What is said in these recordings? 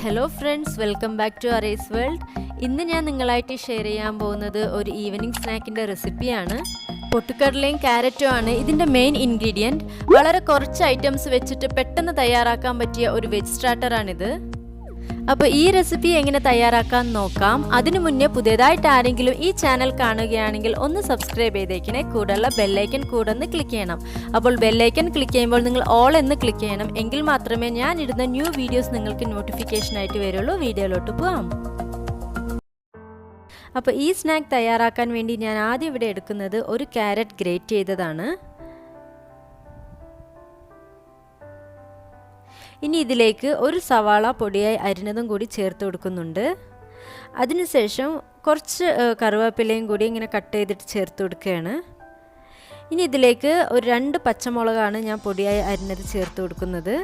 Hello friends, welcome back to അറേസ് world. ഇന്ന് ഞാൻ നിങ്ങളായിട്ട് ഷെയർ ചെയ്യാൻ പോകുന്നത് ഒരു ഈവനിങ് സ്നാക്കിൻ്റെ റെസിപ്പിയാണ്. പൊട്ടുക്കടലയും ക്യാരറ്റും ആണ് ഇതിൻ്റെ മെയിൻ ഇൻഗ്രീഡിയൻറ്റ്. വളരെ കുറച്ച് ഐറ്റംസ് വെച്ചിട്ട് പെട്ടെന്ന് തയ്യാറാക്കാൻ പറ്റിയ ഒരു വെജ് സ്റ്റാർട്ടറാണിത്. അപ്പോൾ ഈ റെസിപ്പി എങ്ങനെ തയ്യാറാക്കാൻ നോക്കാം. അതിനു മുന്നേ പുതിയതായിട്ട് ആരെങ്കിലും ഈ ചാനൽ കാണുകയാണെങ്കിൽ ഒന്ന് സബ്സ്ക്രൈബ് ചെയ്തേക്കണേ. കൂടെയുള്ള ബെല്ലൈക്കൻ കൂടെ ഒന്ന് ക്ലിക്ക് ചെയ്യണം. അപ്പോൾ ബെല്ലൈക്കൻ ക്ലിക്ക് ചെയ്യുമ്പോൾ നിങ്ങൾ ഓൾ എന്ന് ക്ലിക്ക് ചെയ്യണം. എങ്കിൽ മാത്രമേ ഞാൻ ഇടുന്ന ന്യൂ വീഡിയോസ് നിങ്ങൾക്ക് നോട്ടിഫിക്കേഷൻ ആയിട്ട് വരുള്ളൂ. വീഡിയോയിലോട്ട് പോകാം. അപ്പോൾ ഈ സ്നാക്ക് തയ്യാറാക്കാൻ വേണ്ടി ഞാൻ ആദ്യം ഇവിടെ എടുക്കുന്നത് ഒരു ക്യാരറ്റ് ഗ്രേറ്റ് ചെയ്തതാണ്. ഇനി ഇതിലേക്ക് ഒരു സവാള പൊടിയായി അരിഞ്ഞതും കൂടി ചേർത്ത് കൊടുക്കുന്നുണ്ട്. അതിനുശേഷം കുറച്ച് കറിവേപ്പിലയും കൂടി ഇങ്ങനെ കട്ട് ചെയ്തിട്ട് ചേർത്ത് കൊടുക്കുകയാണ്. ഇനി ഇതിലേക്ക് ഒരു 2 പച്ചമുളകാണ് ഞാൻ പൊടിയായി അരിഞ്ഞത് ചേർത്ത് കൊടുക്കുന്നത്.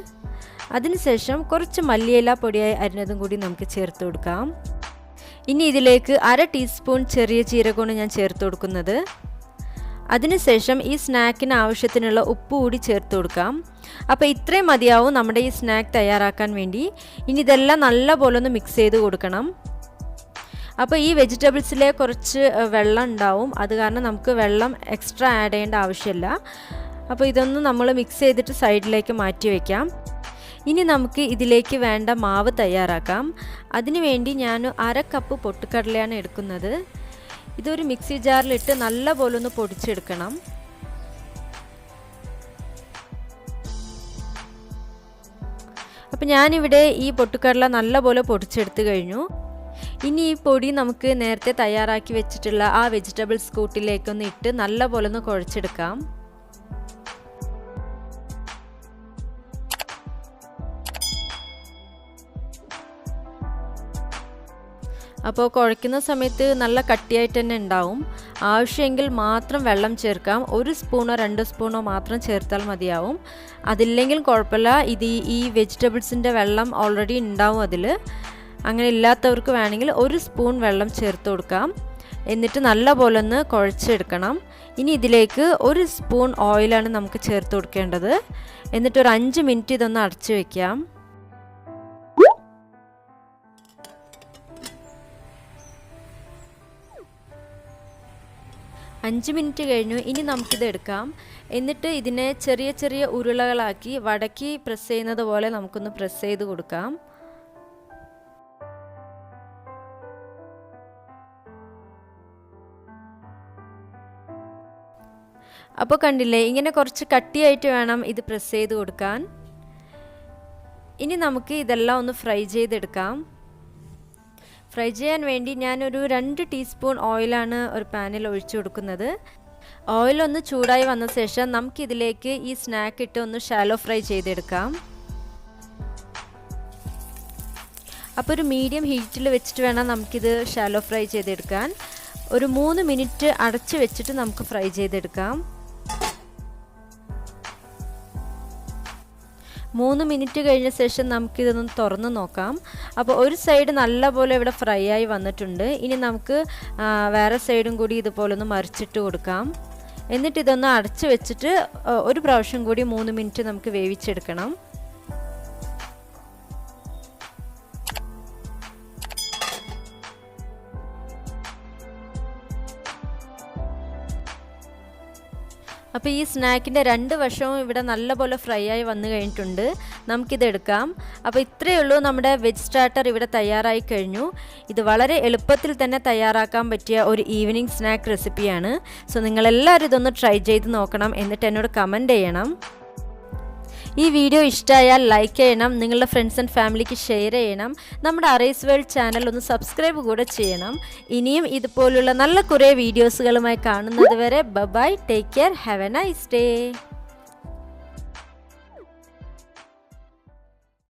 അതിനുശേഷം കുറച്ച് മല്ലിയില പൊടിയായി അരിഞ്ഞതും കൂടി നമുക്ക് ചേർത്ത് കൊടുക്കാം. ഇനി ഇതിലേക്ക് 1/2 ടീസ്പൂൺ ചെറിയ ജീരകമാണ് ഞാൻ ചേർത്ത് കൊടുക്കുന്നത്. അതിനുശേഷം ഈ സ്നാക്കിന് ആവശ്യത്തിനുള്ള ഉപ്പ് കൂടി ചേർത്ത് കൊടുക്കാം. അപ്പോൾ ഇത്രയും മതിയാവും നമ്മുടെ ഈ സ്നാക്ക് തയ്യാറാക്കാൻ വേണ്ടി. ഇനി ഇതെല്ലാം നല്ലപോലെ ഒന്ന് മിക്സ് ചെയ്ത് കൊടുക്കണം. അപ്പോൾ ഈ വെജിറ്റബിൾസിലെ കുറച്ച് വെള്ളം ഉണ്ടാവും, അത് കാരണം നമുക്ക് വെള്ളം എക്സ്ട്രാ ആഡ് ചെയ്യേണ്ട ആവശ്യമില്ല. അപ്പോൾ ഇതൊന്ന് നമ്മൾ മിക്സ് ചെയ്തിട്ട് സൈഡിലേക്ക് മാറ്റി വയ്ക്കാം. ഇനി നമുക്ക് ഇതിലേക്ക് വേണ്ട മാവ് തയ്യാറാക്കാം. അതിനുവേണ്ടി ഞാൻ 1/2 കപ്പ് പൊട്ടുകടലയാണ് എടുക്കുന്നത്. ഇതൊരു മിക്സി ജാറിലിട്ട് നല്ലപോലെ ഒന്ന് പൊടിച്ചെടുക്കണം. അപ്പോൾ ഞാനിവിടെ ഈ പൊട്ടുകടല നല്ലപോലെ പൊടിച്ചെടുത്ത് കഴിഞ്ഞു. ഇനി ഈ പൊടി നമുക്ക് നേരത്തെ തയ്യാറാക്കി വെച്ചിട്ടുള്ള ആ വെജിറ്റബിൾസ് കൂട്ടിലേക്കൊന്ന് ഇട്ട് നല്ലപോലെ ഒന്ന് കുഴച്ചെടുക്കാം. അപ്പോൾ കുഴയ്ക്കുന്ന സമയത്ത് നല്ല കട്ടിയായിട്ട് തന്നെ ഉണ്ടാവും. ആവശ്യമെങ്കിൽ മാത്രം വെള്ളം ചേർക്കാം. 1 സ്പൂണോ 2 സ്പൂണോ മാത്രം ചേർത്താൽ മതിയാവും. അതില്ലെങ്കിൽ കുഴപ്പമില്ല. ഈ വെജിറ്റബിൾസിൻ്റെ വെള്ളം ഓൾറെഡി ഉണ്ടാവും അതിൽ. അങ്ങനെ ഇല്ലാത്തവർക്ക് വേണമെങ്കിൽ 1 സ്പൂൺ വെള്ളം ചേർത്ത് കൊടുക്കാം. എന്നിട്ട് നല്ലപോലെ ഒന്ന് കുഴച്ചെടുക്കണം. ഇനി ഇതിലേക്ക് 1 സ്പൂൺ ഓയിലാണ് നമുക്ക് ചേർത്ത് കൊടുക്കേണ്ടത്. എന്നിട്ട് ഒരു 5 മിനിറ്റ് ഇതൊന്ന് അടച്ചു വയ്ക്കാം. 5 മിനിറ്റ് കഴിഞ്ഞു. ഇനി നമുക്കിത് എടുക്കാം. എന്നിട്ട് ഇതിനെ ചെറിയ ചെറിയ ഉരുളകളാക്കി വടക്കി പ്രസ് ചെയ്യുന്നത് പോലെ നമുക്കൊന്ന് പ്രസ് ചെയ്ത് കൊടുക്കാം. അപ്പോൾ കണ്ടില്ലേ, ഇങ്ങനെ കുറച്ച് കട്ടിയായിട്ട് വേണം ഇത് പ്രസ് ചെയ്ത് കൊടുക്കാൻ. ഇനി നമുക്ക് ഇതെല്ലാം ഒന്ന് ഫ്രൈ ചെയ്തെടുക്കാം. ഫ്രൈ ചെയ്യാൻ വേണ്ടി ഞാനൊരു 2 ടീസ്പൂൺ ഓയിലാണ് ഒരു പാനിൽ ഒഴിച്ചു കൊടുക്കുന്നത്. ഓയിലൊന്ന് ചൂടായി വന്ന ശേഷം നമുക്കിതിലേക്ക് ഈ സ്നാക്ക് ഇട്ട് ഒന്ന് ഷാലോ ഫ്രൈ ചെയ്തെടുക്കാം. അപ്പോൾ ഒരു മീഡിയം ഹീറ്റിൽ വെച്ചിട്ട് വേണം നമുക്കിത് ഷാലോ ഫ്രൈ ചെയ്തെടുക്കാൻ. ഒരു 3 മിനിറ്റ് അടച്ച് വെച്ചിട്ട് നമുക്ക് ഫ്രൈ ചെയ്തെടുക്കാം. 3 മിനിറ്റ് കഴിഞ്ഞ ശേഷം നമുക്കിതൊന്ന് തുറന്ന് നോക്കാം. അപ്പോൾ ഒരു സൈഡ് നല്ലപോലെ ഇവിടെ ഫ്രൈ ആയി വന്നിട്ടുണ്ട്. ഇനി നമുക്ക് വേറെ സൈഡും കൂടി ഇതുപോലെ ഒന്ന് മറിച്ചിട്ട് കൊടുക്കാം. എന്നിട്ട് ഇതൊന്ന് അടച്ച് വെച്ചിട്ട് ഒരു പ്രാവശ്യം കൂടി 3 മിനിറ്റ് നമുക്ക് വേവിച്ചെടുക്കണം. അപ്പോൾ ഈ സ്നാക്കിൻ്റെ 2 വശവും ഇവിടെ നല്ലപോലെ ഫ്രൈ ആയി വന്നു കഴിഞ്ഞിട്ടുണ്ട്. നമുക്കിതെടുക്കാം. അപ്പോൾ ഇത്രയേ ഉള്ളൂ, നമ്മുടെ വെജ് സ്റ്റാർട്ടർ ഇവിടെ തയ്യാറായി കഴിഞ്ഞു. ഇത് വളരെ എളുപ്പത്തിൽ തന്നെ തയ്യാറാക്കാൻ പറ്റിയ ഒരു ഈവനിങ് സ്നാക്ക് റെസിപ്പിയാണ്. സോ നിങ്ങളെല്ലാവരും ഇതൊന്ന് ട്രൈ ചെയ്ത് നോക്കണം. എന്നിട്ട് എന്നോട് കമൻറ്റ് ചെയ്യണം. ഈ വീഡിയോ ഇഷ്ടമായാൽ ലൈക്ക് ചെയ്യണം. നിങ്ങളുടെ ഫ്രണ്ട്സ് ആൻഡ് ഫാമിലിക്ക് ഷെയർ ചെയ്യണം. നമ്മുടെ അറേസ് വേൾഡ് ചാനൽ ഒന്ന് സബ്സ്ക്രൈബ് കൂടെ ചെയ്യണം. ഇനിയും ഇതുപോലുള്ള നല്ല കുറേ വീഡിയോസുകളുമായി കാണുന്നത് വരെ bye, take care, have a nice day.